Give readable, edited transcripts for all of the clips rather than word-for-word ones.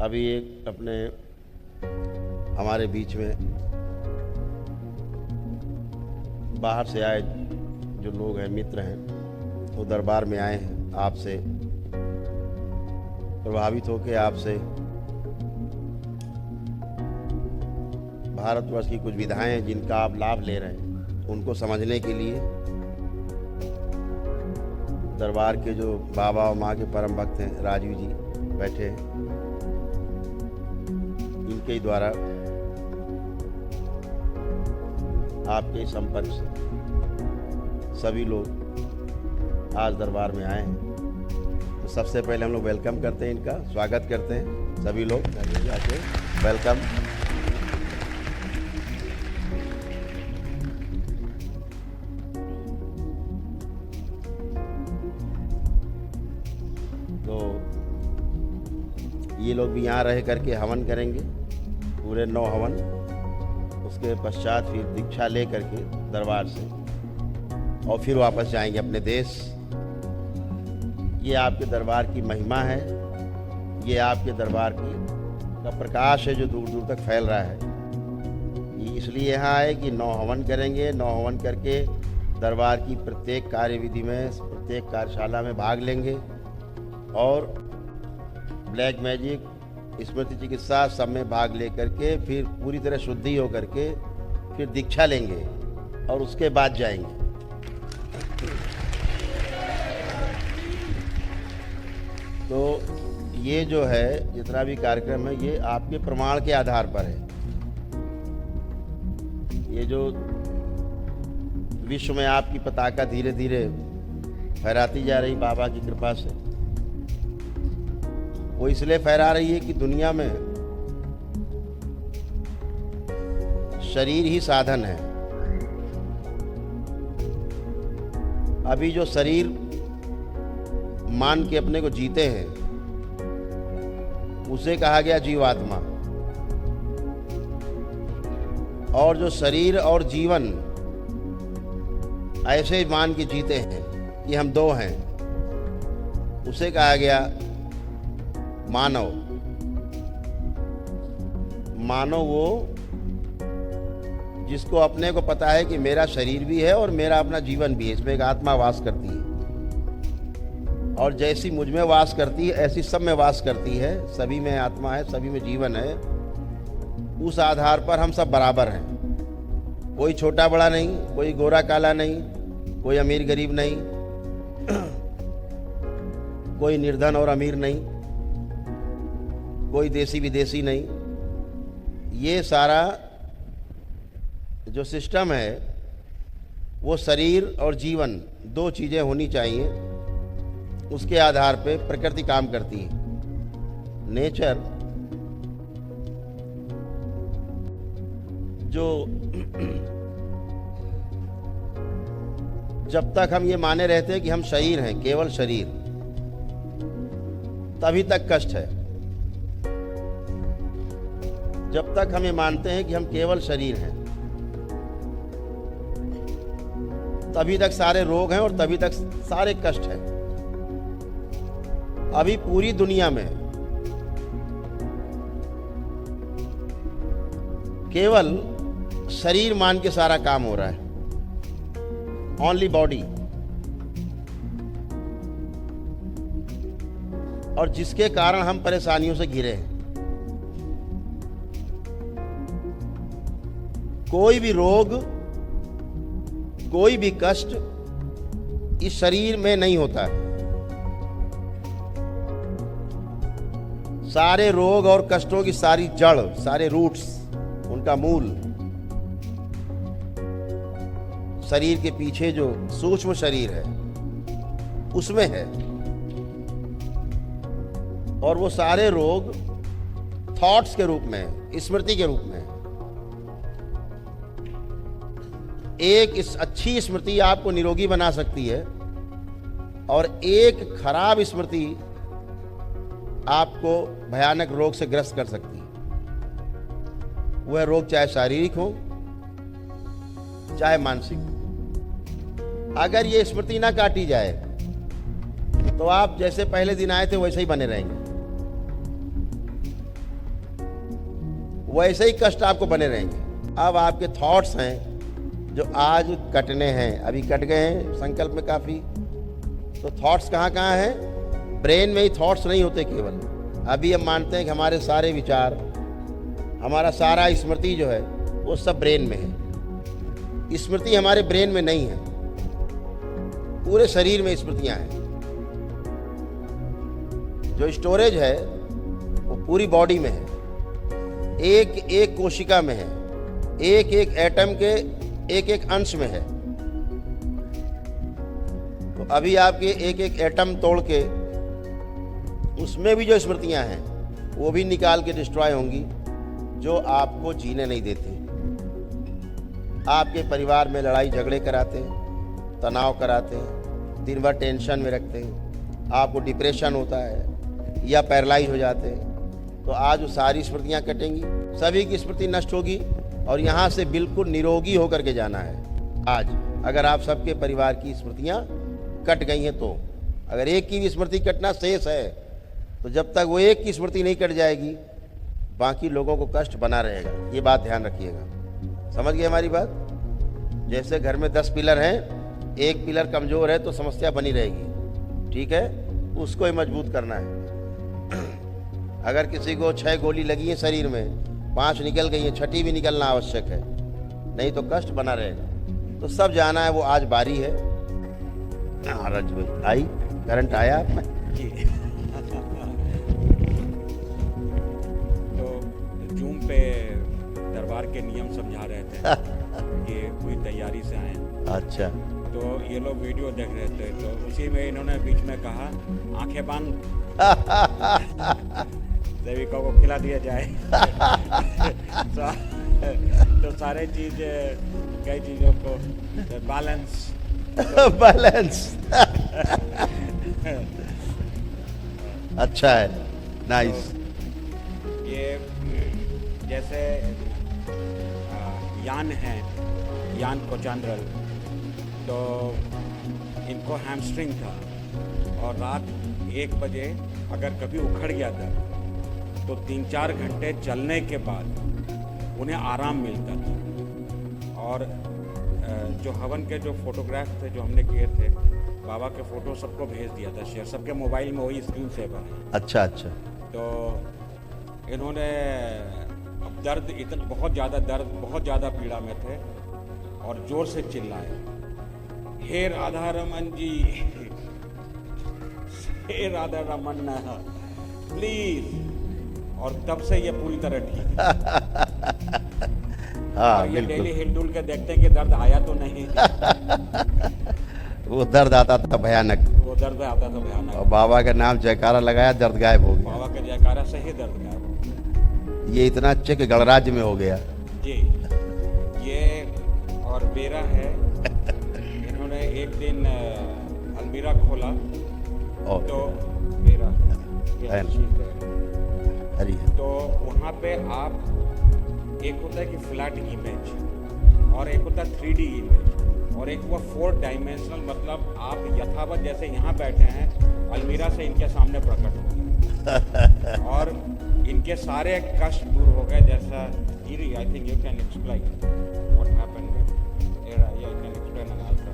अभी एक अपने हमारे बीच में बाहर से आए जो लोग हैं, मित्र हैं, वो दरबार में आए हैं, आपसे प्रभावित होकर आपसे भारतवर्ष की कुछ विधाएं हैं जिनका आप लाभ ले रहे हैं, उनको समझने के लिए दरबार के जो बाबा और माँ के परम भक्त हैं राजीव जी बैठे हैं, इनके द्वारा आपके संपर्क से सभी लोग आज दरबार में आए हैं। तो सबसे पहले हम लोग वेलकम करते हैं, इनका स्वागत करते हैं सभी लोग आके। वेलकम। तो ये लोग भी यहाँ रह करके हवन करेंगे, पूरे 9 हवन। उसके पश्चात फिर दीक्षा ले करके दरबार से और फिर वापस जाएंगे अपने देश। ये आपके दरबार की महिमा है, ये आपके दरबार की का प्रकाश है जो दूर दूर तक फैल रहा है। ये इसलिए यहाँ आए कि 9 हवन करेंगे। 9 हवन करके दरबार की प्रत्येक कार्यविधि में, प्रत्येक कार्यशाला में भाग लेंगे और ब्लैक मैजिक, स्मृति चिकित्सा सब में भाग ले करके फिर पूरी तरह शुद्धि हो करके फिर दीक्षा लेंगे और उसके बाद जाएंगे। तो ये जो है जितना भी कार्यक्रम है ये आपके प्रमाण के आधार पर है। ये जो विश्व में आपकी पताका धीरे धीरे फहराती जा रही बाबा की कृपा से, वो इसलिए फहरा रही है कि दुनिया में शरीर ही साधन है। अभी जो शरीर मान के अपने को जीते हैं उसे कहा गया जीवात्मा, और जो शरीर और जीवन ऐसे मान के जीते हैं कि हम 2 हैं, उसे कहा गया मानव। मानव वो जिसको अपने को पता है कि मेरा शरीर भी है और मेरा अपना जीवन भी है, इसमें एक आत्मा वास करती है और जैसी मुझ में वास करती है ऐसी सब में वास करती है। सभी में आत्मा है, सभी में जीवन है। उस आधार पर हम सब बराबर हैं, कोई छोटा बड़ा नहीं, कोई गोरा काला नहीं, कोई अमीर गरीब नहीं, कोई निर्धन और अमीर नहीं, कोई देसी विदेशी नहीं। ये सारा जो सिस्टम है वो शरीर और जीवन 2 चीज़ें होनी चाहिए, उसके आधार पे प्रकृति काम करती है। नेचर जो जब तक हम ये माने रहते हैं कि हम शरीर हैं, केवल शरीर, तभी तक कष्ट है। जब तक हम ये मानते हैं कि हम केवल शरीर हैं तभी तक सारे रोग हैं और तभी तक सारे कष्ट हैं। अभी पूरी दुनिया में केवल शरीर मान के सारा काम हो रहा है, ओनली बॉडी, और जिसके कारण हम परेशानियों से घिरे हैं। कोई भी रोग, कोई भी कष्ट इस शरीर में नहीं होता है। सारे रोग और कष्टों की सारी जड़, सारे रूट्स, उनका मूल शरीर के पीछे जो सूक्ष्म शरीर है उसमें है। और वो सारे रोग थॉट्स के रूप में, स्मृति के रूप में। एक इस अच्छी स्मृति आपको निरोगी बना सकती है और एक खराब स्मृति आपको भयानक रोग से ग्रस्त कर सकती है। वह रोग चाहे शारीरिक हो चाहे मानसिक। अगर ये स्मृति ना काटी जाए तो आप जैसे पहले दिन आए थे वैसे ही बने रहेंगे। वैसे ही कष्ट आपको बने रहेंगे। अब आपके थॉट्स हैं जो आज कटने हैं, अभी कट गए हैं संकल्प में काफ़ी। तो थॉट्स कहाँ कहाँ हैं? ब्रेन में ही थॉट्स नहीं होते केवल। अभी हम मानते हैं कि हमारे सारे विचार, हमारा सारा स्मृति जो है वो सब ब्रेन में है। स्मृति हमारे ब्रेन में नहीं है, पूरे शरीर में स्मृतियाँ हैं। जो स्टोरेज है वो पूरी बॉडी में है, एक एक कोशिका में है, एक एक एटम के एक एक अंश में है। तो अभी आपके एक एक एटम तोड़ के उसमें भी जो स्मृतियां हैं वो भी निकाल के डिस्ट्रॉय होंगी, जो आपको जीने नहीं देती। आपके परिवार में लड़ाई झगड़े कराते हैं, तनाव कराते हैं, दिन भर टेंशन में रखते हैं, आपको डिप्रेशन होता है या पैरालाइज हो जाते हैं। तो आज वो सारी स्मृतियाँ कटेंगी, सभी की स्मृति नष्ट होगी और यहाँ से बिल्कुल निरोगी होकर के जाना है। आज अगर आप सबके परिवार की स्मृतियाँ कट गई हैं, तो अगर एक की भी स्मृति कटना शेष है, तो जब तक वो एक की स्मृति नहीं कट जाएगी, बाकी लोगों को कष्ट बना रहेगा। ये बात ध्यान रखिएगा। समझ गए हमारी बात? जैसे घर में 10 पिलर हैं, एक पिलर कमज़ोर है तो समस्या बनी रहेगी, ठीक है? उसको ही मजबूत करना है। अगर किसी को 6 गोली लगी है शरीर में, 5 निकल गई है, 6ठी भी निकलना आवश्यक है, नहीं तो कष्ट बना रहेगा। तो सब जाना है, वो आज बारी है। रज भाई आई, करंट आया आप में जी। तो जूम पे दरबार के नियम समझा रहे थे कि पूरी तैयारी से आए। अच्छा। तो ये लोग वीडियो देख रहे थे, तो उसी में इन्होंने बीच में कहा आंखें बंद, देविका को खिला दिया जाए। तो सारे चीज, कई चीज़ों को बैलेंस बैलेंस अच्छा है, नाइस। तो ये जैसे यान है, यान कोचांद्रल, तो इनको हैमस्ट्रिंग था और रात 1 बजे अगर कभी उखड़ गया था तो 3-4 घंटे चलने के बाद उन्हें आराम मिलता था। और जो हवन के जो फोटोग्राफ थे जो हमने किए थे, बाबा के फ़ोटो सबको भेज दिया था शेयर, सबके मोबाइल में वही स्क्रीन सेवर है। अच्छा अच्छा। तो इन्होंने अब दर्द इतना बहुत ज़्यादा पीड़ा में थे और ज़ोर से चिल्लाए, हे राधा रमन जी, हे राधा रमन प्लीज। और तब से ये पूरी तरह ठीक है। हाँ, ये डेली हिलडुल के देखते हैं कि दर्द आया तो नहीं। वो दर्द आता था भयानक, वो दर्द आता था भयानक, और बाबा का नाम जयकारा लगाया, दर्द गायब हो गया। बाबा के जयकारा से ही दर्द गायब हो गया। ये इतना अच्छे कि गणराज्य में हो गया जी। ये और मेरा है, इन्होंने एक दिन अलमीरा खोला तो मेरा अरे तो वहाँ पे आप, एक होता है कि फ्लैट इमेज और एक होता है 3D इमेज और एक हुआ 4 डायमेंशनल, मतलब आप यथावत जैसे यहाँ बैठे हैं, अलमीरा से इनके सामने प्रकट हो गए और इनके सारे कष्ट दूर हो गए। जैसा I think you can explain what happened with era, you can explain ultra.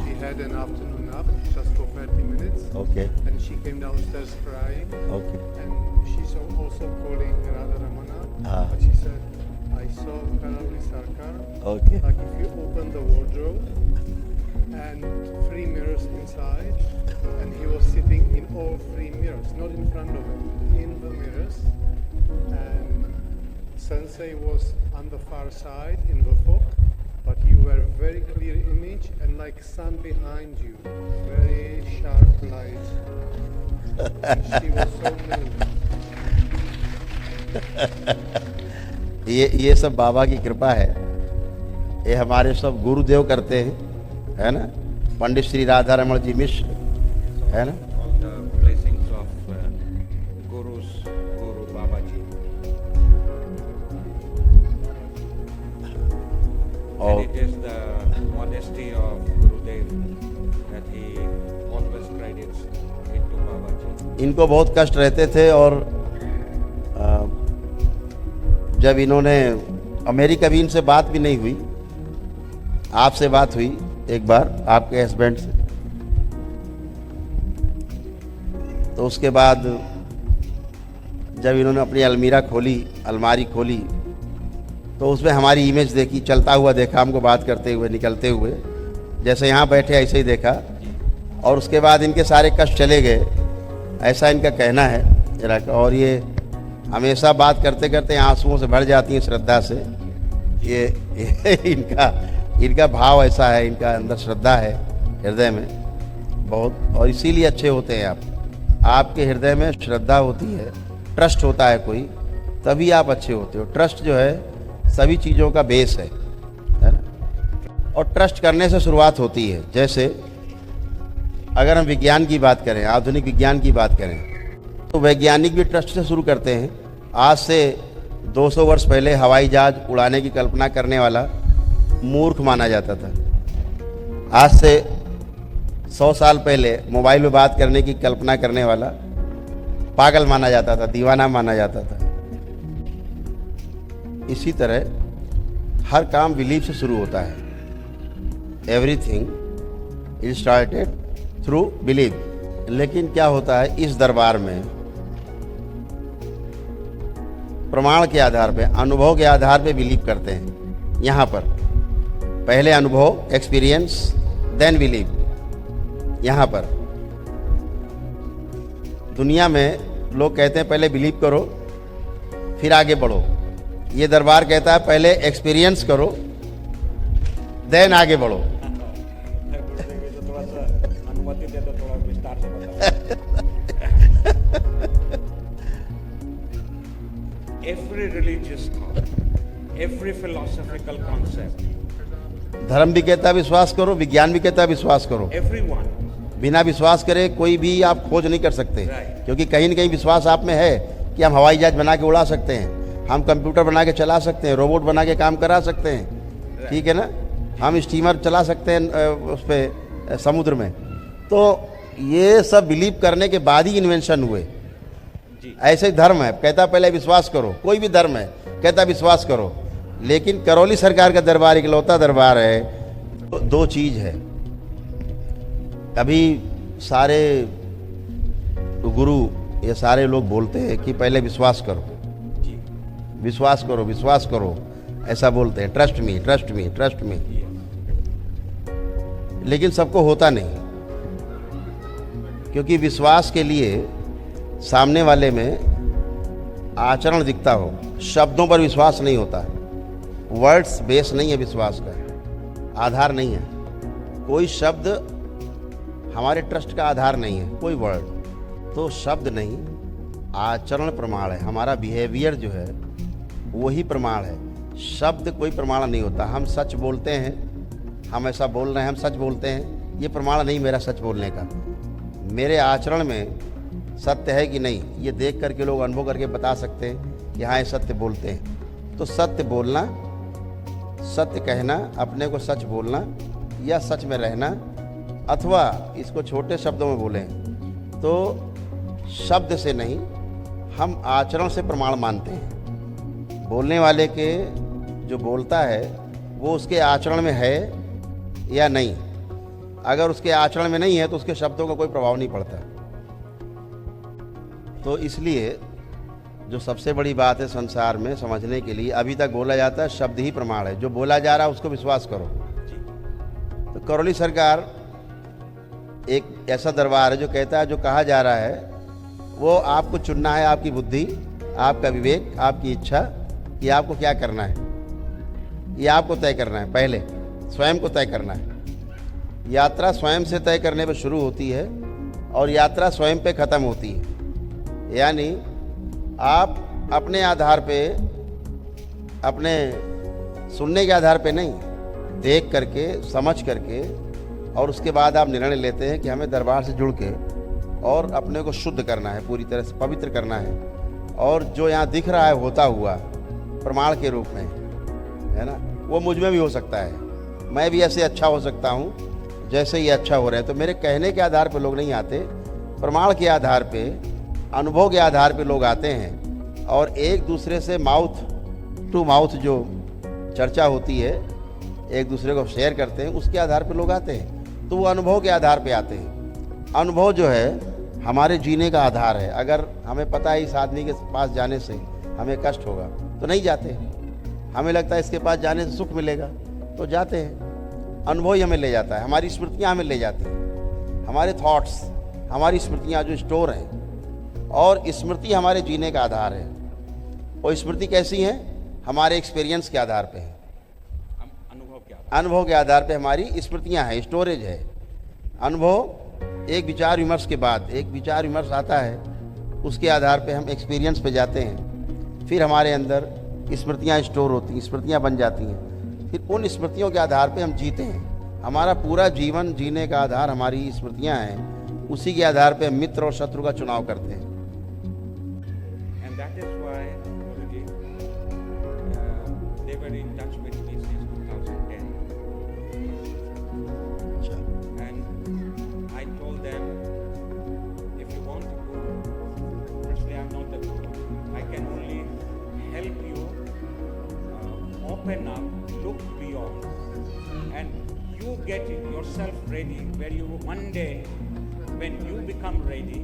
She had an afternoon nap just for 30 minutes. Okay. And she came downstairs crying. Okay. And she's also calling Radha Ramana. Ah. But she said, I saw Karavali Sarkar. Okay. Like if you open the wardrobe and 3 mirrors inside, and he was sitting in all 3 mirrors, not in front of him, in the mirrors. And Sensei was on the far side in the fog. But you were very clear image and like sun behind you, very sharp light. And she was so moved. ये सब बाबा की कृपा है, ये हमारे सब गुरुदेव करते हैं, है ना? पंडित श्री राधा रमन जी मिश्र, है ना? All the blessings of Guru Baba ji. And it is the modesty of Gurudev that he always credits it to Baba ji. इनको बहुत कष्ट रहते थे और जब इन्होंने, और मेरी कभी इनसे बात भी नहीं हुई, आपसे बात हुई एक बार आपके हस्बैंड से, तो उसके बाद जब इन्होंने अपनी अलमारी खोली तो उसमें हमारी इमेज देखी, चलता हुआ देखा हमको, बात करते हुए, निकलते हुए, जैसे यहाँ बैठे ऐसे ही देखा, और उसके बाद इनके सारे कष्ट चले गए, ऐसा इनका कहना है। और ये हमेशा बात करते करते आंसुओं से भर जाती हैं श्रद्धा से। ये इनका भाव ऐसा है, इनका अंदर श्रद्धा है हृदय में बहुत, और इसीलिए अच्छे होते हैं आप। आपके हृदय में श्रद्धा होती है, ट्रस्ट होता है कोई, तभी आप अच्छे होते हो। ट्रस्ट जो है सभी चीज़ों का बेस है ना। और ट्रस्ट करने से शुरुआत होती है। जैसे अगर हम विज्ञान की बात करें, आधुनिक विज्ञान की बात करें, तो वैज्ञानिक भी ट्रस्ट से शुरू करते हैं। आज से 200 वर्ष पहले हवाई जहाज उड़ाने की कल्पना करने वाला मूर्ख माना जाता था। आज से 100 साल पहले मोबाइल में बात करने की कल्पना करने वाला पागल माना जाता था, दीवाना माना जाता था। इसी तरह हर काम बिलीफ से शुरू होता है। Everything is started through believe. लेकिन क्या होता है इस दरबार में, प्रमाण के आधार पे, अनुभव के आधार पे बिलीव करते हैं। यहाँ पर पहले अनुभव, एक्सपीरियंस, देन बिलीव। यहाँ पर दुनिया में लोग कहते हैं पहले बिलीव करो फिर आगे बढ़ो। ये दरबार कहता है पहले एक्सपीरियंस करो देन आगे बढ़ो। तो थोड़ा सा अनुमति दे दो, थोड़ा विस्तार से बताओ। Every religious thought, every philosophical concept, धर्म भी कहता है विश्वास करो, विज्ञान भी कहता है विश्वास करो। everyone, बिना विश्वास करे कोई भी आप खोज नहीं कर सकते। Right. क्योंकि कहीं न कहीं विश्वास आप में है कि हम हवाई जहाज बना के उड़ा सकते हैं, हम कंप्यूटर बना के चला सकते हैं, रोबोट बना के काम करा सकते हैं, ठीक है ना, हम स्टीमर चला सकते हैं उस पर समुद्र में। तो ये सब बिलीव करने के बाद ही इन्वेंशन हुए। ऐसे ही धर्म है, कहता पहले विश्वास करो। कोई भी धर्म है कहता विश्वास करो। लेकिन करौली सरकार का दरबार इकलौता दरबार है, तो दो चीज़ है। अभी सारे गुरु ये सारे लोग बोलते हैं कि पहले विश्वास करो, विश्वास करो, विश्वास करो, ऐसा बोलते हैं, trust me, trust me, trust me. लेकिन सबको होता नहीं, क्योंकि विश्वास के लिए सामने वाले में आचरण दिखता हो। शब्दों पर विश्वास नहीं होता, वर्ड्स बेस नहीं है विश्वास का, आधार नहीं है। कोई शब्द हमारे ट्रस्ट का आधार नहीं है, कोई वर्ड। तो शब्द नहीं, आचरण प्रमाण है। हमारा बिहेवियर जो है वही प्रमाण है। शब्द कोई प्रमाण नहीं होता। हम सच बोलते हैं, हम ऐसा बोल रहे हैं, हम सच बोलते हैं, ये प्रमाण नहीं मेरा सच बोलने का। मेरे आचरण में सत्य है कि नहीं, ये देख करके लोग अनुभव करके बता सकते हैं कि हाँ ये सत्य बोलते हैं। तो सत्य बोलना, सत्य कहना, अपने को सच बोलना या सच में रहना, अथवा इसको छोटे शब्दों में बोलें तो शब्द से नहीं, हम आचरण से प्रमाण मानते हैं। बोलने वाले के जो बोलता है वो उसके आचरण में है या नहीं। अगर उसके आचरण में नहीं है तो उसके शब्दों का कोई प्रभाव नहीं पड़ता। तो इसलिए जो सबसे बड़ी बात है संसार में समझने के लिए, अभी तक बोला जाता है शब्द ही प्रमाण है, जो बोला जा रहा है उसको विश्वास करो। तो करौली सरकार एक ऐसा दरबार है जो कहता है जो कहा जा रहा है वो आपको चुनना है, आपकी बुद्धि, आपका विवेक, आपकी इच्छा, कि आपको क्या करना है, ये आपको तय करना है। पहले स्वयं को तय करना है। यात्रा स्वयं से तय करने पर शुरू होती है और यात्रा स्वयं पे ख़त्म होती है। यानी आप अपने आधार पे, अपने सुनने के आधार पे नहीं, देख करके, समझ करके, और उसके बाद आप निर्णय लेते हैं कि हमें दरबार से जुड़ के और अपने को शुद्ध करना है, पूरी तरह से पवित्र करना है। और जो यहाँ दिख रहा है होता हुआ प्रमाण के रूप में, है ना, वो मुझ में भी हो सकता है। मैं भी ऐसे अच्छा हो सकता हूँ जैसे ये अच्छा हो रहे हैं। तो मेरे कहने के आधार पे लोग नहीं आते, प्रमाण के आधार पे, अनुभव के आधार पे लोग आते हैं। और एक दूसरे से माउथ टू माउथ जो चर्चा होती है, एक दूसरे को शेयर करते हैं, उसके आधार पर लोग आते हैं। तो वो अनुभव के आधार पे आते हैं। अनुभव जो है हमारे जीने का आधार है। अगर हमें पता है इस आदमी के पास जाने से हमें कष्ट होगा तो नहीं जाते। हमें लगता है इसके पास जाने से सुख मिलेगा तो जाते हैं। अनुभव ही हमें ले जाता है, हमारी स्मृतियाँ हमें ले जाती हैं, हमारे थॉट्स, हमारी स्मृतियाँ जो स्टोर हैं। और स्मृति हमारे जीने का आधार है। और स्मृति कैसी है? हमारे एक्सपीरियंस के आधार पे है, अनुभव के आधार पे हमारी स्मृतियाँ हैं, स्टोरेज है। अनुभव एक विचार विमर्श के बाद, एक विचार विमर्श आता है, उसके आधार पे हम एक्सपीरियंस पे जाते हैं, फिर हमारे अंदर स्मृतियाँ स्टोर होती हैं, स्मृतियाँ बन जाती हैं, फिर उन स्मृतियों के आधार पे हम जीते हैं। हमारा पूरा जीवन जीने का आधार हमारी स्मृतियाँ हैं, उसी के आधार पे हम मित्र और शत्रु का चुनाव करते हैं। And that is why, Guruji, they were in touch with me since 2010. And I told them, if you want to go, firstly, I'm not the guru. I can only help you open up, look beyond, and you get yourself ready, where you one day, when you become ready,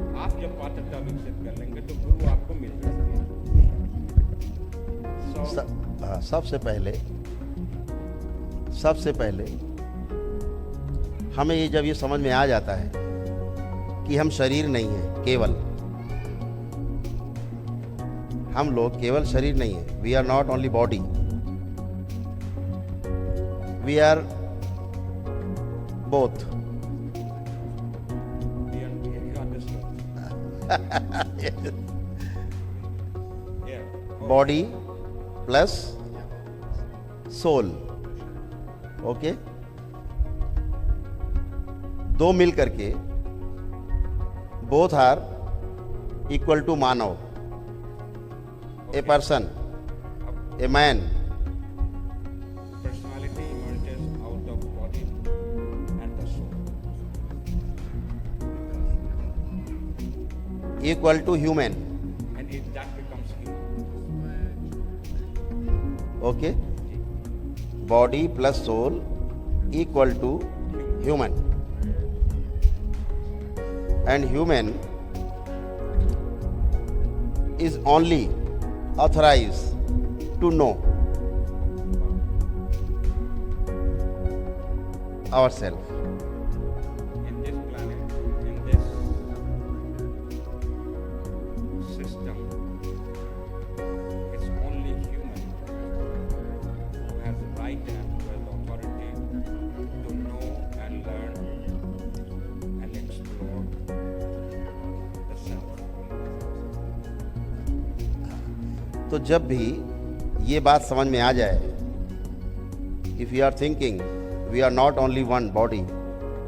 आप जब पात्रता विकसित कर लेंगे तो गुरु आपको मिल जाएंगे। सबसे पहले हमें ये जब ये समझ में आ जाता है कि हम शरीर नहीं है, केवल हम लोग केवल शरीर नहीं है। We are not only body, we are both. Body plus soul, okay. दो मिल करके बोथ आर इक्वल टू मानव, a person, a man. Personality emerges out of body and the soul. Equal to human, And if that becomes human. okay. Body plus soul equal to human, and human is only authorized to know ourselves. In this planet, in this system, it's only human who has the right and who has the authority to know and learn and explore the self. तो जब भी ये बात समझ में आ जाए, if you are thinking we are not only one body,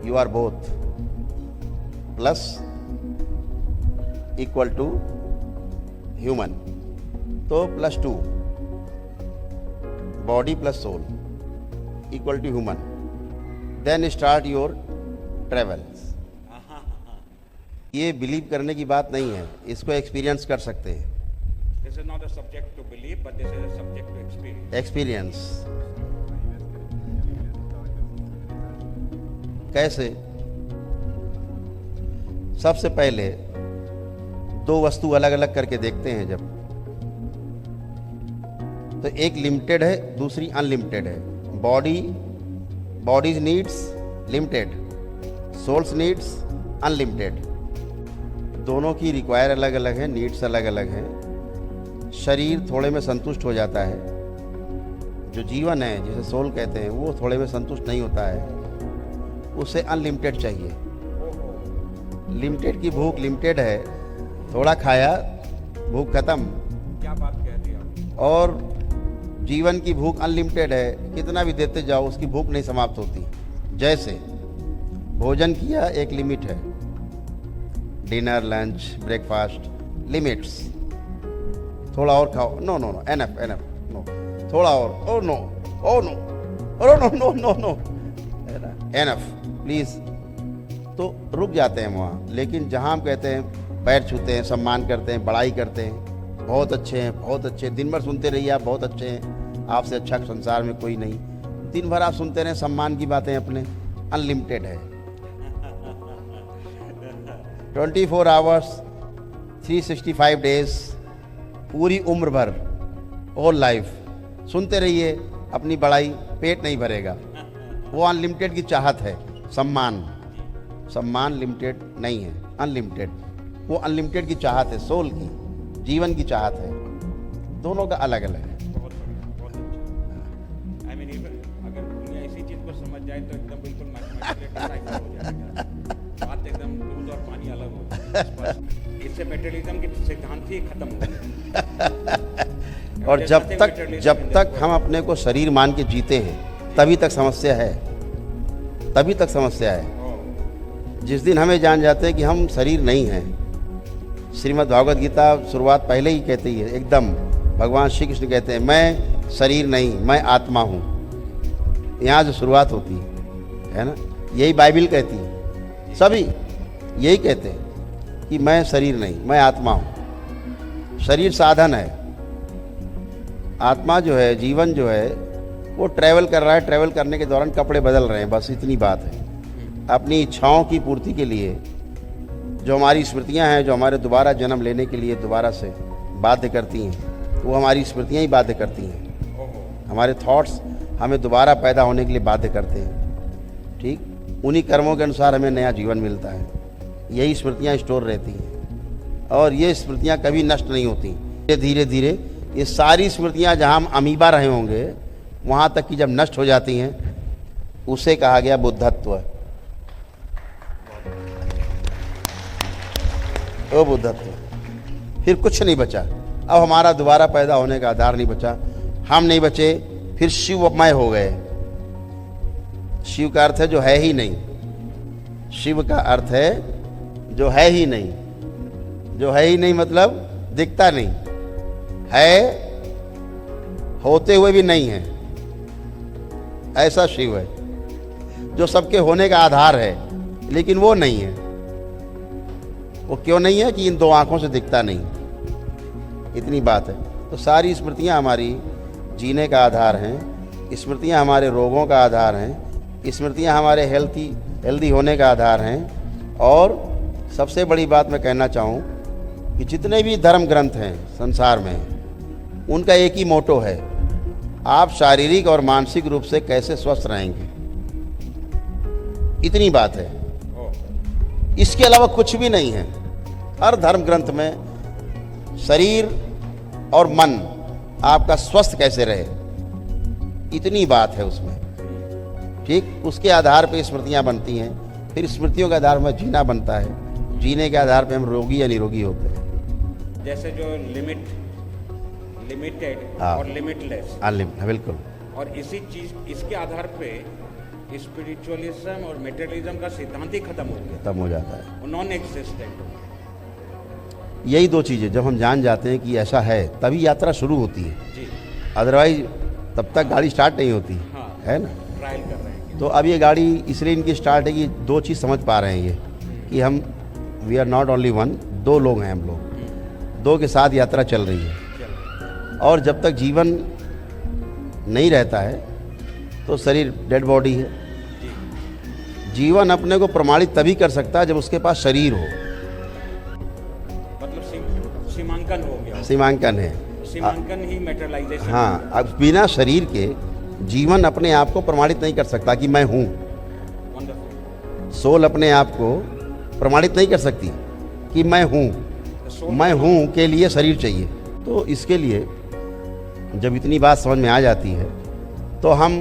you are both, plus equal to human, तो plus two, body plus soul equal to human, then start your travels. ये बिलीव करने की बात नहीं है, इसको एक्सपीरियंस कर सकते हैं। This is not a subject to believe, but this is a subject to experience. Experience कैसे? सबसे पहले दो वस्तु अलग अलग करके देखते हैं जब, तो एक लिमिटेड है, दूसरी अनलिमिटेड है। Bodies needs limited, souls needs unlimited. दोनों की रिक्वायर अलग अलग है, नीड्स अलग अलग हैं। शरीर थोड़े में संतुष्ट हो जाता है, जो जीवन है जिसे सोल कहते हैं वो थोड़े में संतुष्ट नहीं होता है, उसे अनलिमिटेड चाहिए। लिमिटेड की भूख लिमिटेड है, थोड़ा खाया भूख खत्म। क्या बात कह रही आप? और जीवन की भूख अनलिमिटेड है, कितना भी देते जाओ उसकी भूख नहीं समाप्त होती। जैसे भोजन किया एक लिमिट है, डिनर लंच ब्रेकफास्ट, लिमिट्स। थोड़ा और खाओ, no no no, enough no, थोड़ा और, oh no, oh no, oh no no no no, enough please, तो रुक जाते हैं वहाँ। लेकिन जहाँ हम कहते हैं पैर छूते हैं, सम्मान करते हैं, बड़ाई करते हैं, बहुत अच्छे हैं, बहुत अच्छे, दिन भर सुनते रहिए आप बहुत अच्छे हैं, आपसे अच्छा संसार में कोई नहीं। दिन भर आप सुनते रहें सम्मान की बातें अपने, अनलिमिटेड है। 24 आवर्स 365 डेज, पूरी उम्र भर, होल लाइफ सुनते रहिए, अपनी बड़ाई, पेट नहीं भरेगा। वो अनलिमिटेड की चाहत है। सम्मान लिमिटेड नहीं है, अनलिमिटेड। वो अनलिमिटेड की चाहत है, सोल की, जीवन की चाहत है। दोनों का अलग अलग है। बहुत बढ़िया, बहुत अच्छा। आई मीन अगर दुनिया इसी चीज को समझ जाए तो एकदम बिल्कुल मैथमेटिकल हो जाएगा। बात एकदम दूध और पानी अलग हो जाएगा। इससे मेटेरियलिज्म के सिद्धांत ही खत्म हो गए। और जब तक हम अपने को शरीर मान के जीते हैं, तभी तक समस्या है, तभी तक समस्या है। जिस दिन हमें जान जाते हैं कि हम शरीर नहीं हैं, श्रीमद् भागवत गीता शुरुआत पहले ही कहती है एकदम, भगवान श्री कृष्ण कहते हैं मैं शरीर नहीं, मैं आत्मा हूँ। यहाँ से शुरुआत होती है ना, यही बाइबिल कहती है, सभी यही कहते हैं कि मैं शरीर नहीं, मैं आत्मा हूँ। शरीर साधन है, आत्मा जो है, जीवन जो है, वो ट्रैवल कर रहा है, ट्रैवल करने के दौरान कपड़े बदल रहे हैं, बस इतनी बात है। अपनी इच्छाओं की पूर्ति के लिए जो हमारी स्मृतियां हैं, जो हमारे दोबारा जन्म लेने के लिए दोबारा से बाध्य करती हैं, वो हमारी स्मृतियां ही बाध्य करती हैं। हमारे थॉट्स हमें दोबारा पैदा होने के लिए बाध्य करते हैं। ठीक, उन्हीं कर्मों के अनुसार हमें नया जीवन मिलता है। यही स्मृतियां स्टोर रहती हैं और ये स्मृतियां कभी नष्ट नहीं होती। धीरे धीरे ये सारी स्मृतियां जहाँ हम अमीबा रहे होंगे, वहाँ तक कि जब नष्ट हो जाती हैं, उसे कहा गया बुद्धत्व। वो बुद्धत्व, फिर कुछ नहीं बचा। अब हमारा दोबारा पैदा होने का आधार नहीं बचा, हम नहीं बचे, फिर शिवमय हो गए। शिव का अर्थ है जो है ही नहीं, शिव का अर्थ है जो है ही नहीं। जो है ही नहीं मतलब दिखता नहीं है, होते हुए भी नहीं है, ऐसा शिव है जो सबके होने का आधार है, लेकिन वो नहीं है। वो क्यों नहीं है कि इन दो आंखों से दिखता नहीं, इतनी बात है। तो सारी स्मृतियां हमारी जीने का आधार हैं, स्मृतियां हमारे रोगों का आधार हैं, स्मृतियां हमारे हेल्दी होने का आधार हैं। और सबसे बड़ी बात मैं कहना चाहूँ कि जितने भी धर्म ग्रंथ हैं संसार में, उनका एक ही मोटो है, आप शारीरिक और मानसिक रूप से कैसे स्वस्थ रहेंगे, इतनी बात है। इसके अलावा कुछ भी नहीं है। हर धर्म ग्रंथ में शरीर और मन आपका स्वस्थ कैसे रहे, इतनी बात है उसमें। ठीक, उसके आधार पे स्मृतियां बनती हैं, फिर स्मृतियों के आधार पर जीना बनता है, जीने के आधार पे हम रोगी या निरोगी होते हैं। जैसे जो लिमिटेड हाँ, और लिमिटलेस, बिल्कुल। और इसी चीज, इसके आधार पे स्पिरिचुअलिज्म और मेटेरियलिज्म का सिद्धांत ही खत्म हो जाता है, नॉन एग्जिस्टेंट। यही दो चीज़ें जब हम जान जाते हैं कि ऐसा है, तभी यात्रा शुरू होती है जी। अदरवाइज तब तक गाड़ी स्टार्ट नहीं होती। हाँ, है ना। ट्रायल कर रहे हैं। तो अब ये गाड़ी इसलिए इनकी स्टार्ट है कि दो चीज़ समझ पा रहे हैं ये, कि हम we are not only one, दो लोग हैं हम लोग, दो के साथ यात्रा चल रही है। और जब तक जीवन नहीं रहता है तो शरीर डेड बॉडी है। जीवन अपने को प्रमाणित तभी कर सकता है जब उसके पास शरीर हो। मतलब सीमांकन हो गया, सीमांकन है, सीमांकन ही मेटेरियलाइजेशन। हाँ, अब बिना शरीर के जीवन अपने आप को प्रमाणित नहीं कर सकता कि मैं हूँ। सोल अपने आप को प्रमाणित नहीं कर सकती कि मैं हूँ। मैं हूँ के लिए शरीर चाहिए। तो इसके लिए जब इतनी बात समझ में आ जाती है तो हम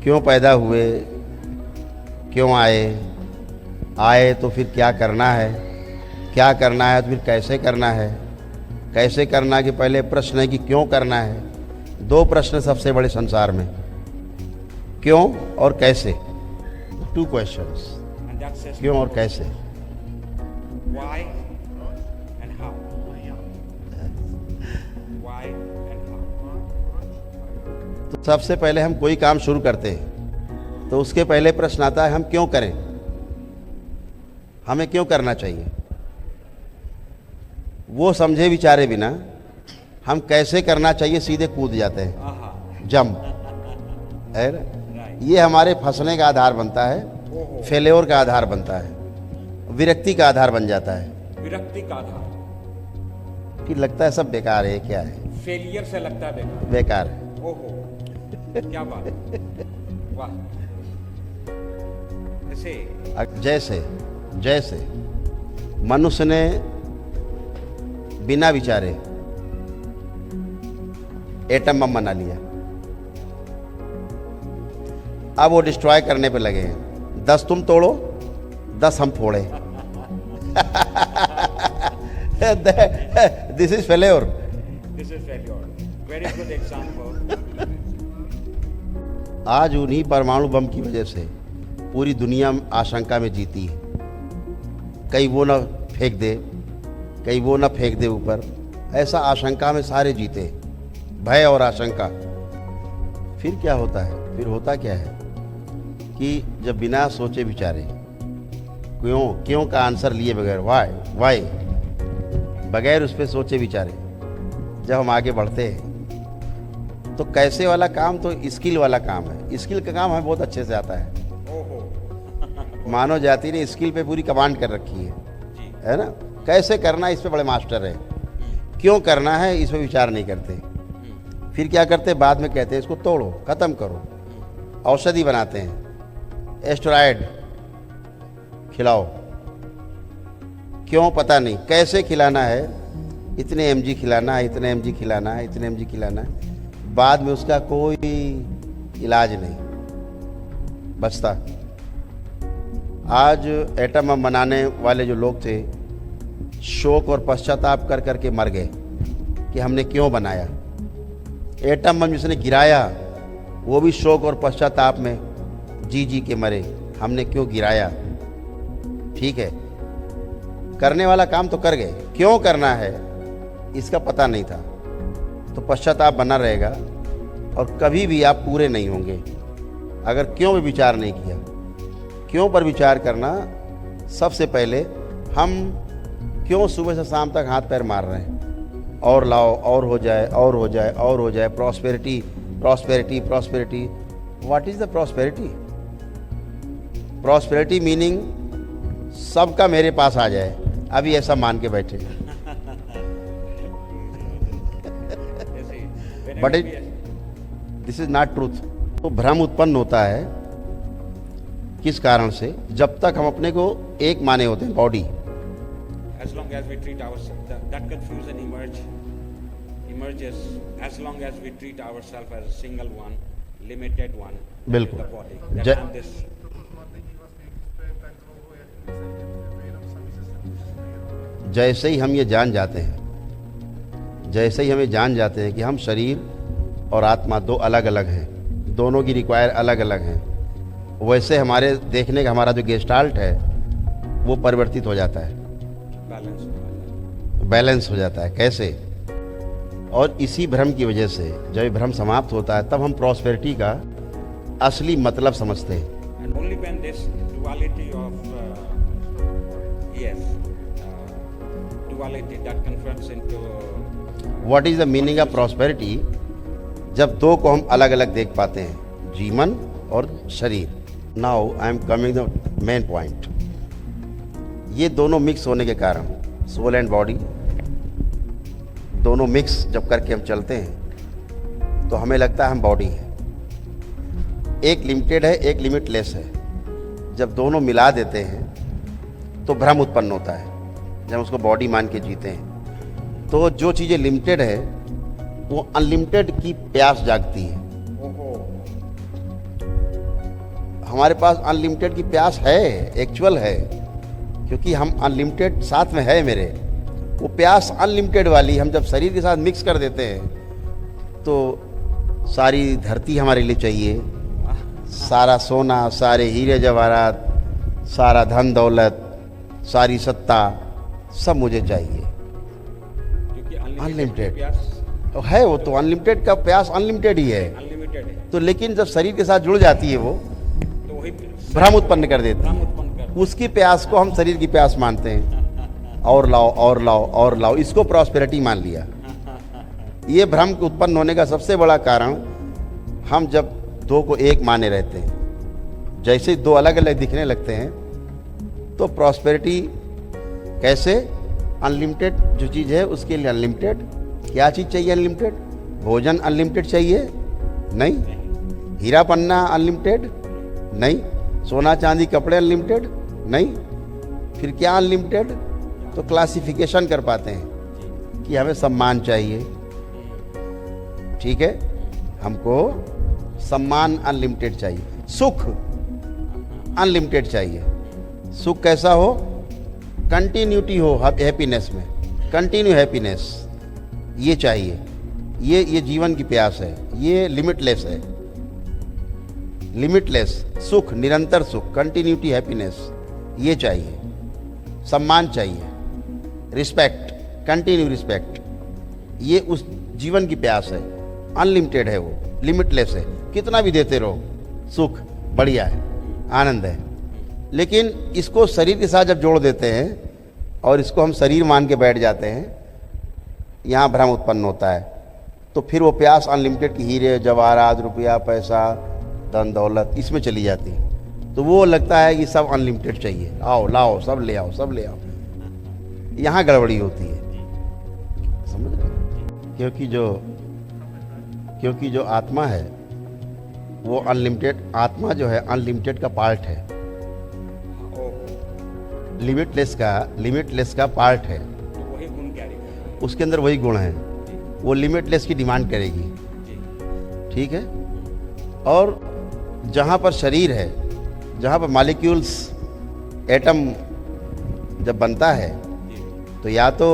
क्यों पैदा हुए, क्यों आए तो फिर क्या करना है, क्या करना है तो फिर कैसे करना है, कैसे करना के पहले प्रश्न है कि क्यों करना है। दो प्रश्न सबसे बड़े संसार में, क्यों और कैसे, 2 questions, क्यों और कैसे। Why and how? Why and how? तो सबसे पहले हम कोई काम शुरू करते हैं तो उसके पहले प्रश्न आता है हम क्यों करें, हमें क्यों करना चाहिए। वो समझे विचारे बिना हम कैसे करना चाहिए सीधे कूद जाते हैं, आहा, जंप है ना। राइट, ये हमारे फंसने का आधार बनता है, ओहो, फेल्योर का आधार बनता है, विरक्ति का आधार बन जाता है विरक्ति का आधार, कि लगता है सब बेकार है, क्या है, फेलियर से लगता है बेकार, बेकार है। ओहो, क्या बात है, वाह। ऐसे जैसे जैसे मनुष्य ने बिना विचारे एटम बम बना लिया, अब वो डिस्ट्रॉय करने पे लगे हैं। 10 तुम तोड़ो, 10 हम फोड़े। This is failure. This is failure, very good example. आज उन्हीं परमाणु बम की वजह से पूरी दुनिया आशंका में जीती है। कहीं वो न फेंक दे, कहीं वो न फेंक दे ऊपर, ऐसा आशंका में सारे जीते, भय और आशंका। फिर क्या होता है, फिर होता क्या है कि जब बिना सोचे विचारे क्यों का आंसर लिए बगैर वाई बगैर उस पर सोचे विचारे जब हम आगे बढ़ते हैं, तो कैसे वाला काम तो स्किल वाला काम है। स्किल का काम हमें बहुत अच्छे से आता है। ओहो, मानव जाति ने स्किल पे पूरी कमांड कर रखी है, जी, है ना। कैसे करना है इस पे बड़े मास्टर है, क्यों करना है इस पे विचार नहीं करते। फिर क्या करते, बाद में कहते हैं इसको तोड़ो, खत्म करो, औषधि बनाते हैं, एस्टेरॉयड खिलाओ। क्यों पता नहीं, कैसे खिलाना है, इतने एमजी खिलाना है, इतने एमजी खिलाना है, इतने एमजी खिलाना है, बाद में उसका कोई इलाज नहीं बचता। आज एटम बम बनाने वाले जो लोग थे, शोक और पश्चाताप कर करके मर गए कि हमने क्यों बनाया। एटम बम जिसने गिराया वो भी शोक और पश्चाताप में जी के मरे, हमने क्यों गिराया। ठीक है, करने वाला काम तो कर गए, क्यों करना है इसका पता नहीं था, तो पश्चाताप बना रहेगा और कभी भी आप पूरे नहीं होंगे अगर क्यों में विचार नहीं किया। क्यों पर विचार करना, सबसे पहले हम क्यों सुबह से शाम तक हाथ पैर मार रहे हैं, और लाओ, और हो जाए, और हो जाए, और हो जाए, prosperity prosperity prosperity. What is the prosperity? Prosperity meaning सबका मेरे पास आ जाए, अभी ऐसा मान के बैठे। But this is not truth. तो भ्रम उत्पन्न होता है किस कारण से, जब तक हम अपने को एक माने होते हैं, body. as long as we treat ourselves, that confusion emerges as long as we treat ourselves as a single one, limited one, बिल्कुल। the body. That जय- I'm this. जैसे ही हम ये जान जाते हैं, जैसे ही हमें जान जाते हैं कि हम शरीर और आत्मा दो अलग अलग हैं, दोनों की रिक्वायर अलग अलग हैं, वैसे हमारे देखने का हमारा जो गेस्टाल्ट है वो परिवर्तित हो जाता है, Balance. बैलेंस हो जाता है। कैसे? और इसी भ्रम की वजह से जब ये भ्रम समाप्त होता है तब हम प्रॉस्पेरिटी का असली मतलब समझते हैं। And only when this duality of duality that converts into what is the meaning of prosperity? जब दो को हम अलग अलग देख पाते हैं, जीवन और शरीर। Now I am coming the main point. ये दोनों मिक्स होने के कारण, सोल एंड बॉडी दोनों मिक्स जब करके हम चलते हैं तो हमें लगता है हम बॉडी हैं। एक लिमिटेड है, एक लिमिटलेस है। जब दोनों मिला देते हैं तो भ्रम उत्पन्न होता है, जब उसको बॉडी मान के जीते हैं। तो जो चीज़ें लिमिटेड है वो अनलिमिटेड की प्यास जागती है। ओहो, हमारे पास अनलिमिटेड की प्यास है, एक्चुअल है, क्योंकि हम अनलिमिटेड साथ में है मेरे। वो प्यास अनलिमिटेड वाली हम जब शरीर के साथ मिक्स कर देते हैं तो सारी धरती हमारे लिए चाहिए, सारा सोना, सारे हीरे जवाहरात, सारा धन दौलत, सारी सत्ता, सब मुझे चाहिए। क्योंकि Unlimited. प्यास है वो तो अनलिमिटेड का प्यास अनलिमिटेड ही है। अनलिमिटेड है, तो लेकिन जब शरीर के साथ जुड़ जाती है वो तो वही भ्रम उत्पन्न कर देती भ्रम है। उत्पन्न कर। उसकी प्यास को हम शरीर की प्यास मानते हैं। और लाओ और लाओ और लाओ, इसको प्रॉस्पेरिटी मान लिया। ये भ्रम के उत्पन्न होने का सबसे बड़ा कारण, हम जब दो को एक माने रहते हैं, जैसे ही दो अलग अलग दिखने लगते हैं तो प्रॉस्पेरिटी कैसे, अनलिमिटेड जो चीज़ है उसके लिए अनलिमिटेड। क्या चीज़ चाहिए अनलिमिटेड? भोजन अनलिमिटेड चाहिए? नहीं। हीरा पन्ना अनलिमिटेड? नहीं। सोना चांदी कपड़े अनलिमिटेड? नहीं। फिर क्या अनलिमिटेड? तो क्लासिफिकेशन कर पाते हैं कि हमें सम्मान चाहिए, ठीक है, हमको सम्मान अनलिमिटेड चाहिए, सुख अनलिमिटेड चाहिए। सुख कैसा हो? कंटिन्यूटी हो हैप्पीनेस में, कंटिन्यू हैप्पीनेस, ये चाहिए। ये जीवन की प्यास है, ये लिमिटलेस है। लिमिटलेस सुख, निरंतर सुख, कंटिन्यूटी हैप्पीनेस, ये चाहिए। सम्मान चाहिए, रिस्पेक्ट, कंटिन्यू रिस्पेक्ट, ये उस जीवन की प्यास है। अनलिमिटेड है वो, लिमिटलेस है, कितना भी देते रहो, सुख बढ़िया है, आनंद है। लेकिन इसको शरीर के साथ जब जोड़ देते हैं और इसको हम शरीर मान के बैठ जाते हैं, यहाँ भ्रम उत्पन्न होता है। तो फिर वो प्यास अनलिमिटेड की हीरे जवाहरात, रुपया, पैसा, धन दौलत, इसमें चली जाती है। तो वो लगता है कि सब अनलिमिटेड चाहिए, आओ लाओ, सब ले आओ, सब ले आओ। यहाँ गड़बड़ी होती है, समझ रहे? क्योंकि जो आत्मा है वो अनलिमिटेड, आत्मा जो है अनलिमिटेड का पार्ट है, लिमिटलेस का पार्ट है। तो वही गुण कैरी करता है। उसके अंदर वही गुण है, वो लिमिटलेस की डिमांड करेगी, ठीक है। और जहाँ पर शरीर है, जहाँ पर मॉलिक्यूल्स, एटम जब बनता है तो या तो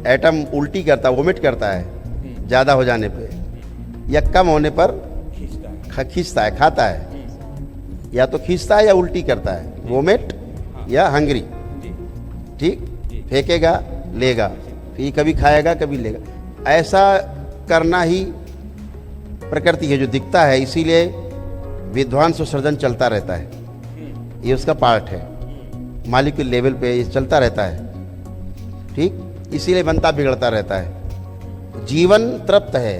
एटम उल्टी करता है, वोमिट करता है ज़्यादा हो जाने पे, या कम होने पर खींचता है, खाता है, या तो खींचता है या उल्टी करता है, वोमिट या हंग्री, ठीक, फेंकेगा लेगा, फिर कभी खाएगा कभी लेगा। ऐसा करना ही प्रकृति है जो दिखता है, इसीलिए विध्वंस और सृजन चलता रहता है, ये उसका पार्ट है। मॉलिक्यूल लेवल पे ये चलता रहता है, ठीक, इसीलिए बनता बिगड़ता रहता है। जीवन तृप्त है,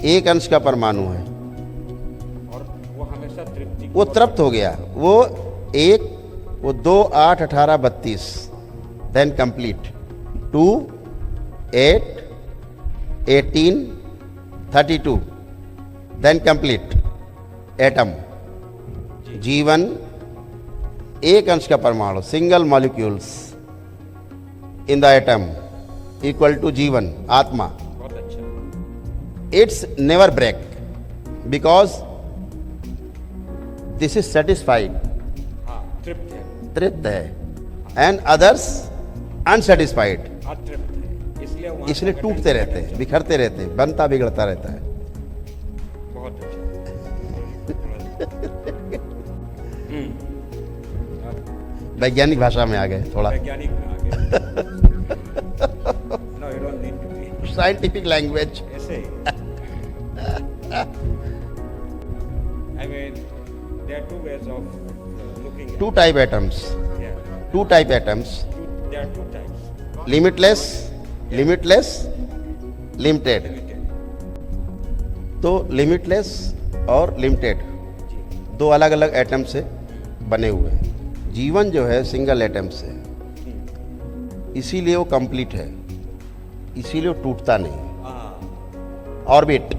एक अंश का परमाणु है, और वो हमेशा तृप्ति, वो तृप्त हो गया, वो 2, 8, 18, 32, then complete 2, 8, 18, 32, then complete atom. जीवन एक अंश का परमाणु, single molecules in the atom equal to जीवन, आत्मा। बहुत अच्छा। It's never break because this is satisfied, हाँ, तृप्त है, तृप्त है, एंड अदर्स अनसेटिस्फाइड, अतृप्त है, इसलिए वहाँ इसलिए का टूटते रहते connection हैं, बिखरते रहते हैं, बनता बिगड़ता रहता है। बहुत अच्छा। वैज्ञानिक भाषा में आ गए थोड़ा, वैज्ञानिक में आ गए। No, you don't need to be. Scientific language. ऐसे ही। I mean, there are two ways of looking at two type atoms, it. Yeah. Two type atoms, There are two types. Limitless, limited. Limited. तो limitless और limited दो अलग अलग atom से बने हुए हैं। जीवन जो है सिंगल एटम से, इसीलिए वो कंप्लीट है, इसीलिए वो टूटता नहीं। ऑर्बिट,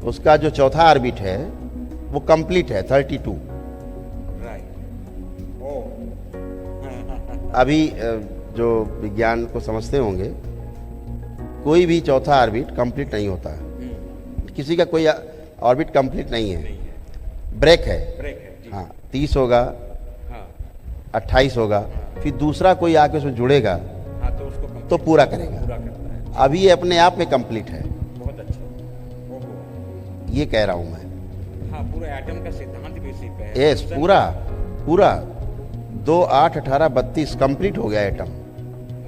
उसका जो चौथा ऑर्बिट है वो कंप्लीट है, 32। Right. Oh. अभी जो विज्ञान को समझते होंगे, कोई भी चौथा ऑर्बिट कंप्लीट नहीं होता है, किसी का कोई ऑर्बिट कंप्लीट नहीं है, ब्रेक है। ब्रेक है जी। हाँ, 30 होगा, हाँ, 28 होगा, फिर दूसरा कोई आके उसमें जुड़ेगा हाँ, तो उसको complete तो पूरा करेगा। पूरा करता है। अभी ये अपने आप में कंप्लीट है, बहुत अच्छा। ओहो। ये कह रहा हूँ मैं। हाँ, पूरा एटम का सिद्धांत भी इसी पे है। यस, पूरा 2, 8, 18, 32 कंप्लीट हो गया एटम।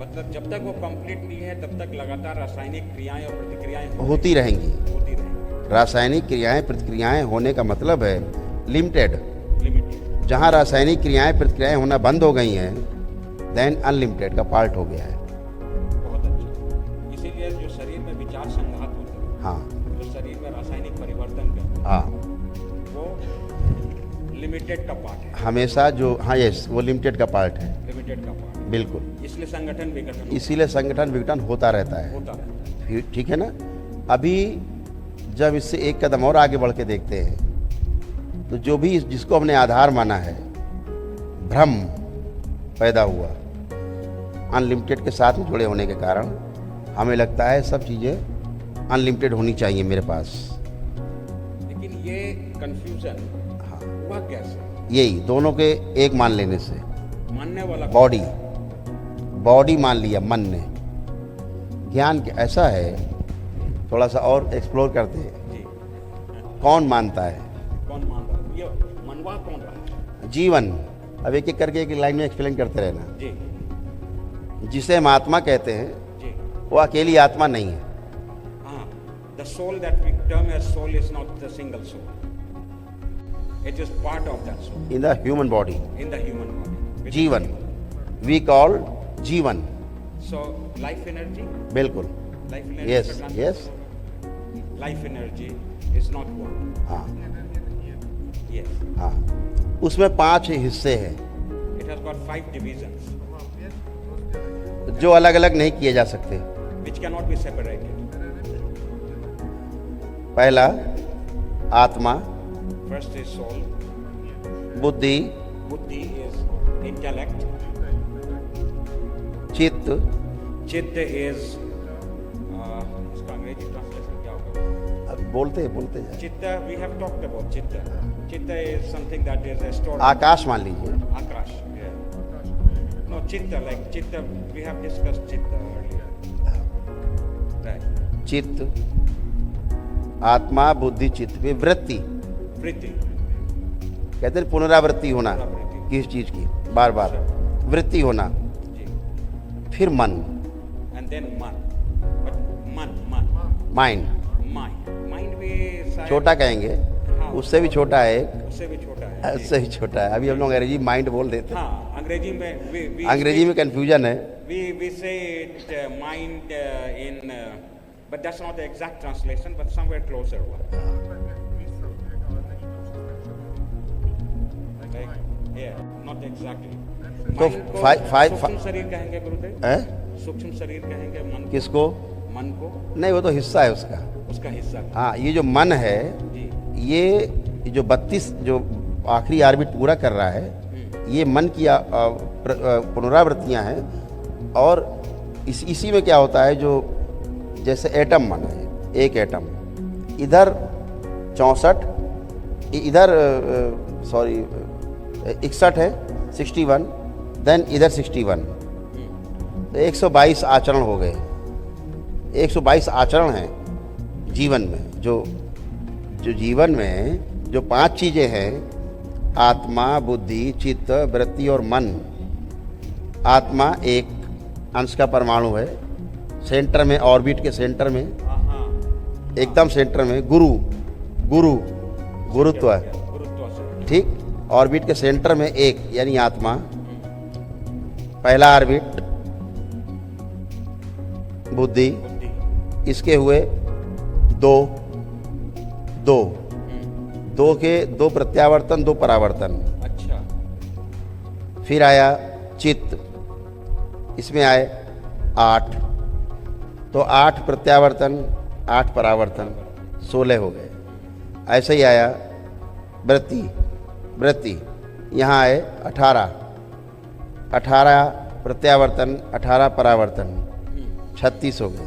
मतलब जब तक वो कंप्लीट नहीं है तब तक लगातार रासायनिक क्रियाएं और प्रतिक्रियाएं होती रहेंगी। होती रहेंगी। रासायनिक क्रियाएं प्रतिक्रियाएं होने का मतलब है लिमिटेड। लिमिटेड। जहाँ रासायनिक क्रियाएं प्रतिक्रियाएं होना बंद हो गई हैं देन अनलिमिटेड का पार्ट हो गया है। बहुत अच्छा। इसीलिए जो शरीर में विचार संघात होते हैं, हाँ जो शरीर में रासायनिक परिवर्तन करते हाँ, हैं, वो लिमिटेड का पार्ट है। हमेशा जो, हाँ यस, वो लिमिटेड का पार्ट है, लिमिटेड का पार्ट, बिल्कुल। इसलिए संगठन विघटन इसीलिए संगठन विघटन होता रहता है। होता रहता है। ठीक है ना। अभी जब इससे एक कदम और आगे बढ़ के देखते हैं, तो जो भी जिसको हमने आधार माना है, भ्रम पैदा हुआ अनलिमिटेड के साथ में जुड़े होने के कारण। हमें लगता है सब चीज़ें अनलिमिटेड होनी चाहिए मेरे पास। लेकिन ये कंफ्यूजन हुआ कैसे? यही दोनों के एक मान लेने से। मानने वाला बॉडी मान लिया मन ने। ज्ञान ऐसा है, थोड़ा सा और एक्सप्लोर करते हैं। जी, कौन मानता है? कौन मान रहा है? ये मनवा कौन रहा है? जीवन। अब एक एक करके एक लाइन में एक्सप्लेन करते रहना। जी जिसे हम आत्मा कहते हैं, जी, वो अकेली आत्मा नहीं है। हाँ, the soul that we term as soul is not the single soul. It is part of that soul in the human body, in the human body. which is जीवन, human. वी कॉल जीवन। So life energy, बिल्कुल, life energy. Yes, is a concept. yes. Life energy is not one. हाँ Yes, हाँ, उसमें 5 हिस्से हैं it has got 5 divisions जो अलग अलग नहीं किए जा सकते। which cannot be separated. पहला आत्मा, First is soul. बुद्धि, Buddhi is intellect. चित्त, Chitta is इसका अंग्रेजी ट्रांसलेशन क्या होगा? अब बोलते जाए। Chitta, we have talked about chitta. Chitta is something that is stored. आकाश मान लीजिए। Akash. Yeah. No, chitta, like chitta, we have discussed chitta earlier. Right. चित्त, आत्मा, बुद्धि, चित्त में वृत्ति, Vritti. कहते हैं पुनरावृत्ति होना पुनरावृत्ति। किस चीज की, बार बार वृत्ति होना। जी. फिर मन, And then man. But man. Mind, Mind भी शायद छोटा कहेंगे, हाँ, उससे भी छोटा है, उससे भी छोटा है. जी. उससे भी छोटा है। अभी हम लोग अंग्रेजी माइंड बोल देते हैं। हाँ, अंग्रेजी में we अंग्रेजी में कंफ्यूजन है। we say it mind in but that's not the exact translation, but somewhere closer one. Like, yeah, not exactly. तो Mind को सूक्ष्म शरीर कहेंगे गुरुदेव? हैं? सूक्ष्म शरीर कहेंगे मन को? किसको? मन को? नहीं, वो तो हिस्सा है उसका। उसका हिस्सा था। हाँ, ये जो मन है, जी। ये जो 32 जो आखिरी ऑर्बिट पूरा कर रहा है, ये मन की पुनरावृत्तियाँ हैं। और इसी में क्या होता है, जो जैसे एटम मन है, एक एटम, इधर 64, इधर 61 है, 61, देन इधर 61, तो 122 आचरण हो गए। 122 आचरण हैं जीवन में। जो जीवन में जो 5 चीज़ें हैं, आत्मा, बुद्धि, चित्त, वृत्ति और मन। आत्मा एक अंश का परमाणु है, सेंटर में, ऑर्बिट के सेंटर में, एकदम सेंटर में गुरुत्व है, ठीक। ऑर्बिट के सेंटर में एक, यानी आत्मा, पहला ऑर्बिट बुद्धि, इसके हुए दो के 2 प्रत्यावर्तन, 2 परावर्तन। अच्छा। फिर आया चित्त, इसमें आए 8, तो 8 प्रत्यावर्तन, 8 परावर्तन, 16 हो गए। ऐसे ही आया वृत्ति, यहाँ आए 18 प्रत्यावर्तन, 18 परावर्तन, 36 हो गए।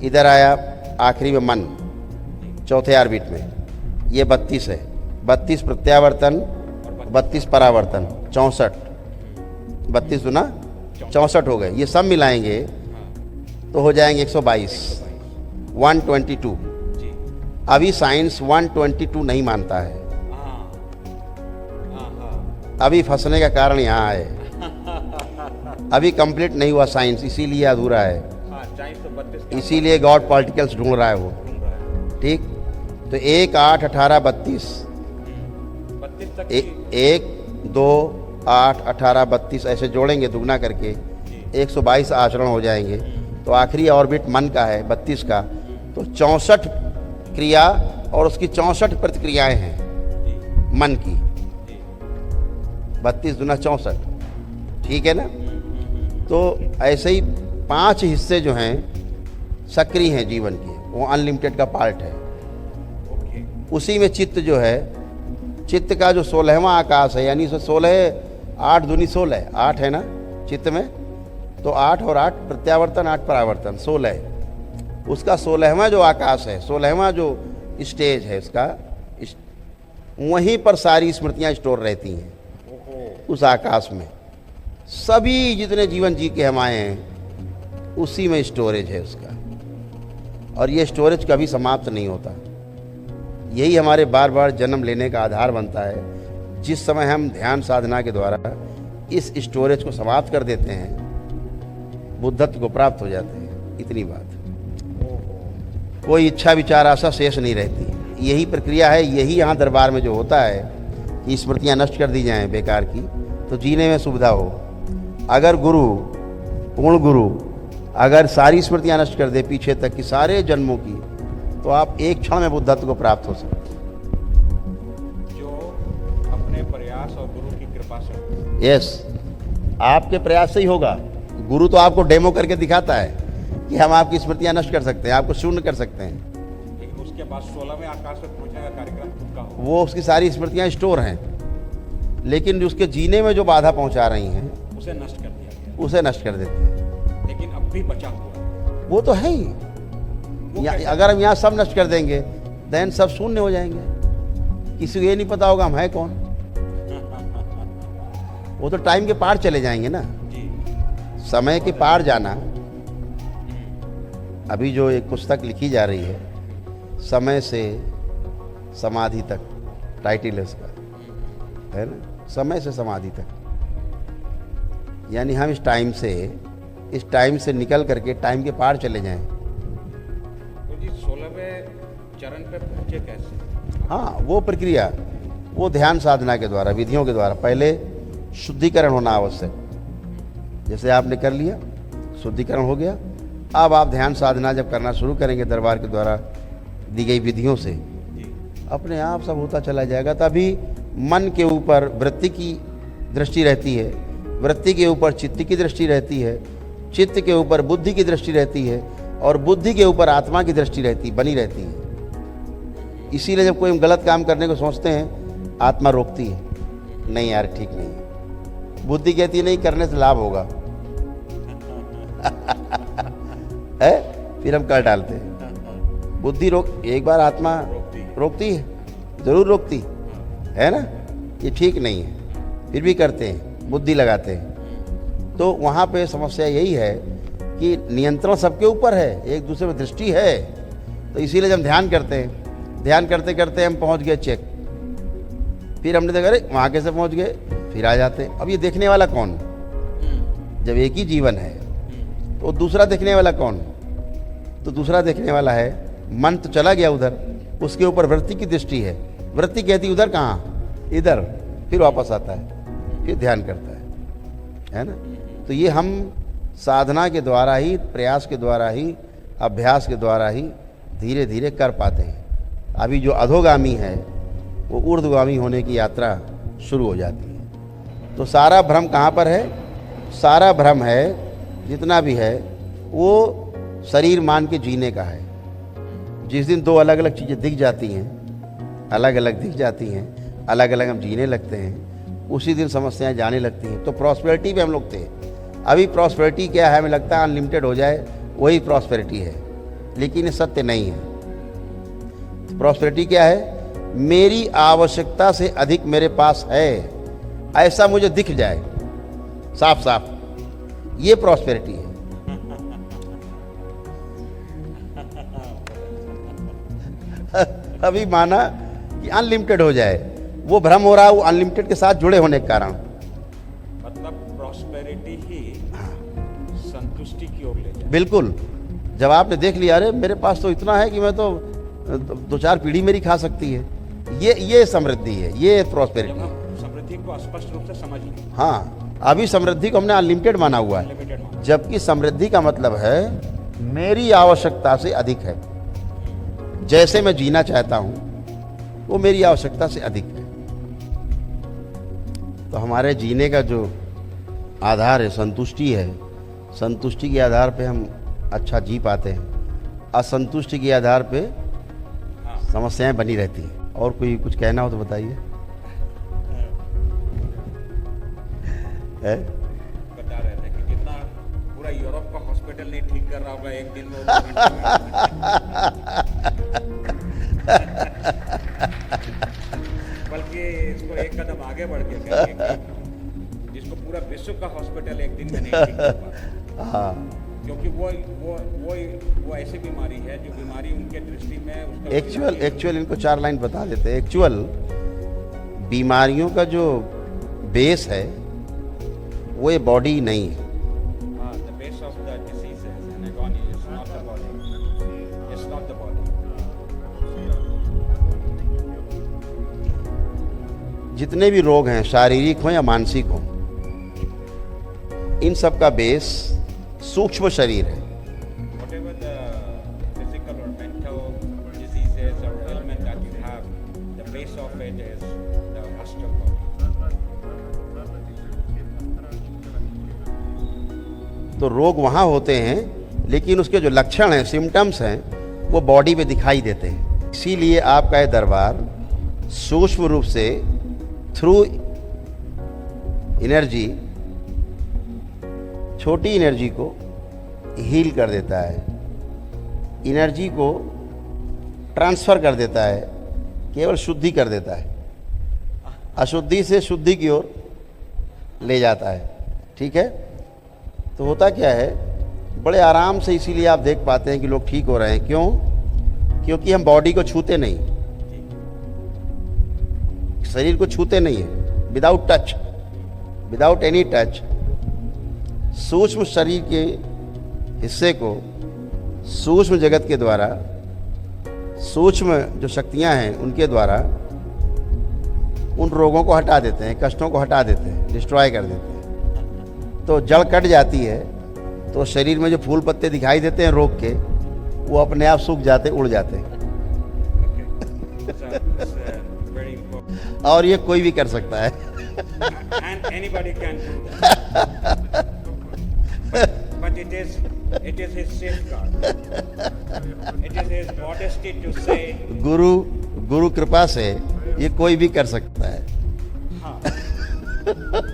इधर आया आखिरी में मन, चौथे ऑर्बिट में, ये 32 है। 32 प्रत्यावर्तन, 32 परावर्तन, 64, 32 गुना 64 हो गए। ये सब मिलाएंगे तो हो जाएंगे 122, 122। जी। अभी साइंस 122 नहीं मानता है। अभी फंसने का कारण यहाँ है। अभी कंप्लीट नहीं हुआ साइंस, इसीलिए अधूरा है। इसीलिए गॉड पार्टिकल्स ढूंढ रहा है वो, ठीक। तो 1, 8, 18, 32, 1, 2, 8, 18, 32 ऐसे जोड़ेंगे दुगना करके 122 आचरण हो जाएंगे। तो आखिरी ऑर्बिट मन का है 32 का, तो 64 क्रिया और उसकी 64 प्रतिक्रियाएं हैं मन की। 32 दूना 64, ठीक है ना। तो ऐसे ही 5 हिस्से जो हैं सक्रिय हैं जीवन के, वो अनलिमिटेड का पार्ट है। ओके। उसी में चित्त जो है, चित्त का जो 16वां आकाश है, यानी 16, 8 दूनी 16, 8 है ना चित्त में, तो 8 और 8 प्रत्यावर्तन, 8 परावर्तन, 16। उसका 16वां जो आकाश है, 16वां जो स्टेज है उसका, वहीं पर सारी स्मृतियां स्टोर रहती हैं। उस आकाश में सभी जितने जीवन जी के हम आए हैं उसी में स्टोरेज है उसका, और ये स्टोरेज कभी समाप्त नहीं होता। यही हमारे बार बार जन्म लेने का आधार बनता है। जिस समय हम ध्यान साधना के द्वारा इस स्टोरेज को समाप्त कर देते हैं, बुद्धत्व को प्राप्त हो जाते हैं। इतनी बात, कोई इच्छा विचार आशा शेष नहीं रहती। यही प्रक्रिया है। यही यहाँ दरबार में जो होता है कि स्मृतियाँ नष्ट कर दी जाएं बेकार की, तो जीने में सुविधा हो। अगर गुरु, पूर्ण गुरु अगर सारी स्मृतियाँ नष्ट कर दे पीछे तक की सारे जन्मों की, तो आप एक क्षण में बुद्धत्व को प्राप्त हो सकते हैं। जो अपने प्रयास और गुरु की कृपा से। यस, आपके प्रयास से ही होगा। गुरु तो आपको डेमो करके दिखाता है कि हम आपकी स्मृतियाँ नष्ट कर सकते हैं, आपको शून्य कर सकते हैं। लेकिन उसके बाद 16वें आकाश तक पहुंचने का कार्यक्रम खुद का हो। वो उसकी सारी स्मृतियाँ स्टोर हैं, लेकिन उसके जीने में जो बाधा पहुंचा रही हैं उसे नष्ट कर दिया गया, उसे नष्ट कर देते हैं। लेकिन अब भी बचा हुआ है। वो तो है ही। अगर हम यहाँ सब नष्ट कर देंगे, देन सब शून्य हो जाएंगे। किसी को ये नहीं पता होगा हम है कौन। वो तो टाइम के पार चले जाएंगे ना। जी। समय के पार जाना, अभी जो एक पुस्तक लिखी जा रही है, समय से समाधि तक, टाइटल है उसका, है ना, समय से समाधि तक। यानी हम इस टाइम से निकल करके टाइम के पार चले जाएं। तो जी 16वें चरण पे पहुंचे कैसे? हाँ, वो प्रक्रिया, वो ध्यान साधना के द्वारा, विधियों के द्वारा। पहले शुद्धिकरण होना आवश्यक। जैसे आपने कर लिया, शुद्धिकरण हो गया। अब आप ध्यान साधना जब करना शुरू करेंगे दरबार के द्वारा दी गई विधियों से, अपने आप सब होता चला जाएगा। तभी मन के ऊपर वृत्ति की दृष्टि रहती है, वृत्ति के ऊपर चित्त की दृष्टि रहती है, चित्त के ऊपर बुद्धि की दृष्टि रहती है, और बुद्धि के ऊपर आत्मा की दृष्टि बनी रहती है। इसीलिए जब कोई हम गलत काम करने को सोचते हैं, आत्मा रोकती है, नहीं यार ठीक नहीं है। बुद्धि कहती है नहीं, करने से लाभ होगा। है, फिर हम कर डालते हैं। बुद्धि एक बार आत्मा रोकती है, जरूर रोकती है ना, ये ठीक नहीं है, फिर भी करते हैं, बुद्धि लगाते हैं। तो वहाँ पे समस्या यही है कि नियंत्रण सबके ऊपर है, एक दूसरे में दृष्टि है। तो इसीलिए जब हम ध्यान करते हैं, ध्यान करते करते हम पहुँच गए चेक, फिर हमने देखा अरे वहाँ कैसे पहुँच गए, फिर आ जाते हैं। अब ये देखने वाला कौन? जब एक ही जीवन है तो दूसरा देखने वाला कौन? तो दूसरा देखने वाला है मन। तो चला गया उधर, उसके ऊपर वृत्ति की दृष्टि है। वृत्ति कहती उधर कहाँ, इधर, फिर वापस आता है, फिर ध्यान करता है ना। तो ये हम साधना के द्वारा ही, प्रयास के द्वारा ही, अभ्यास के द्वारा ही धीरे धीरे कर पाते हैं। अभी जो अधोगामी है वो ऊर्ध्वगामी होने की यात्रा शुरू हो जाती है। तो सारा भ्रम कहाँ पर है? सारा भ्रम है जितना भी है वो शरीर मान के जीने का है। जिस दिन दो अलग अलग चीज़ें दिख जाती हैं, अलग अलग दिख जाती हैं, अलग अलग हम जीने लगते हैं, उसी दिन समस्याएं जाने लगती हैं। तो प्रॉस्पेरिटी पे हम लोग थे। अभी प्रॉस्पेरिटी क्या है, हमें लगता है अनलिमिटेड हो जाए वही प्रॉस्पेरिटी है, लेकिन ये सत्य नहीं है। प्रॉस्पेरिटी क्या है? मेरी आवश्यकता से अधिक मेरे पास है, ऐसा मुझे दिख जाए साफ साफ, ये प्रॉस्पेरिटी है। अभी माना कि अनलिमिटेड हो जाए, वो भ्रम हो रहा है, वो अनलिमिटेड के साथ जुड़े होने के कारण। मतलब प्रॉस्पेरिटी ही संतुष्टि की ओर ले जाए। बिल्कुल। जब आपने देख लिया अरे मेरे पास तो इतना है कि मैं तो 2-4 पीढ़ी मेरी खा सकती है, ये समृद्धि है, ये प्रॉस्पेरिटी जब है। हम समृद्धि समृद्धि को स्पष्ट रूप से समझ लें, हाँ, अभी समृद्धि को हमने अनलिमिटेड माना हुआ है, लिमिटेड मान। जबकि समृद्धि का मतलब है मेरी आवश्यकता से अधिक है। जैसे मैं जीना चाहता हूं वो मेरी आवश्यकता से अधिक है। तो हमारे जीने का जो आधार है संतुष्टि है, संतुष्टि के आधार पे हम अच्छा जी पाते हैं, असंतुष्टि के आधार पे समस्याएं बनी रहती हैं। और कोई कुछ कहना हो तो बताइए। है? बता रहे थे कि जितना पूरा यूरोप का हॉस्पिटल नहीं ठीक कर रहा होगा एक दिन में बल्कि इसको एक कदम आगे बढ़ के कहेंगे कि जिसको पूरा विश्व का हॉस्पिटल एक दिन में नहीं ठीक कर पाता, हाँ, क्योंकि वो ऐसी बीमारी है जो बीमारी उनके दृष्टि में उसका एक्चुअल इनको 4 लाइन बता देते हैं। एक्चुअल बीमारियों का जो बेस है वो ये बॉडी नहीं है। the base of the diseases and agony is not the body. It's not the body. जितने भी रोग हैं शारीरिक हो या मानसिक हो, इन सब का बेस सूक्ष्म शरीर है। Whatever the physical or mental diseases or ailment that you have, the base of it is the astral body. तो रोग वहाँ होते हैं, लेकिन उसके जो लक्षण हैं, सिम्टम्स हैं, वो बॉडी में दिखाई देते हैं। इसीलिए आपका ये दरबार सूक्ष्म रूप से थ्रू एनर्जी, छोटी एनर्जी को हील कर देता है, एनर्जी को ट्रांसफ़र कर देता है, केवल शुद्धि कर देता है, अशुद्धि से शुद्धि की ओर ले जाता है। ठीक है? तो होता क्या है, बड़े आराम से इसीलिए आप देख पाते हैं कि लोग ठीक हो रहे हैं। क्यों? क्योंकि हम बॉडी को छूते नहीं, शरीर को छूते नहीं है, without touch, without any touch. सूक्ष्म शरीर के हिस्से को सूक्ष्म जगत के द्वारा, सूक्ष्म जो शक्तियां हैं उनके द्वारा उन रोगों को हटा देते हैं, कष्टों को हटा देते हैं, डिस्ट्रॉय कर देते हैं। तो जड़ कट जाती है तो शरीर में जो फूल पत्ते दिखाई देते हैं रोग के, वो अपने आप सूख जाते, उड़ जाते हैं। Very important. और ये कोई भी कर सकता है। And anybody can do that. But it is his safeguard. It is his modesty to say, गुरु कृपा से ये कोई भी कर सकता है। हाँ,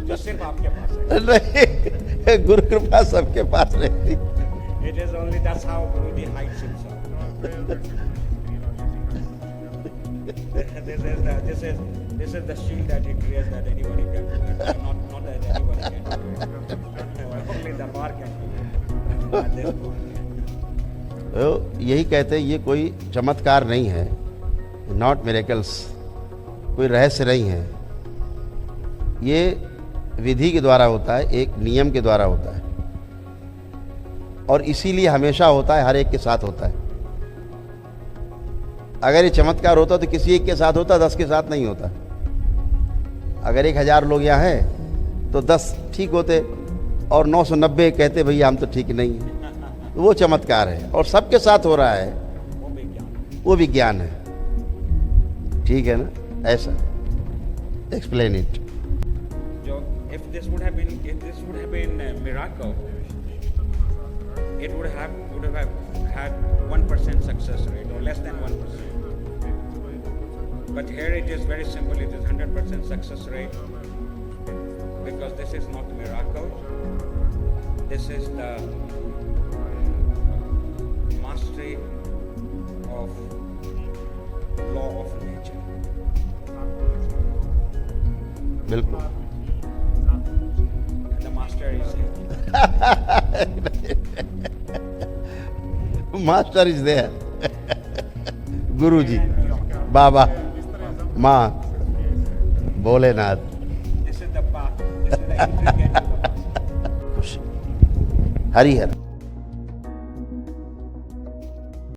जो सिर्फ आपके पास है। नहीं, गुरु कृपा सबके पास रहती। It is only that's how Guruji hides himself. This is the shield that he creates that anybody can do it. Not that anybody can do it. Only the bar can do it. At this point. तो यही कहते हैं ये कोई चमत्कार नहीं है, not miracles, कोई रहस्य नहीं है। ये विधि के द्वारा होता है, एक नियम के द्वारा होता है, और इसीलिए हमेशा होता है, हर एक के साथ होता है। अगर ये चमत्कार होता तो किसी एक के साथ होता, 10 के साथ नहीं होता। अगर 1000 लोग यहाँ हैं तो 10 ठीक होते और 990 कहते भैया हम तो ठीक नहीं हैं। वो चमत्कार है, और सबके साथ हो रहा है, वो विज्ञान है। ठीक है ना? ऐसा explain it. If this would have been a miracle, it would have had 1% success rate or less than 1%. But here it is very simple. It is 100% success rate because this is not a miracle. This is the mastery of law of nature. बिल्कुल। And the master is here. Master is there. Guru ji, बाबा, माँ, Bholenath. This is the path. This is the entry gate to the master. खुशी, हरि हर।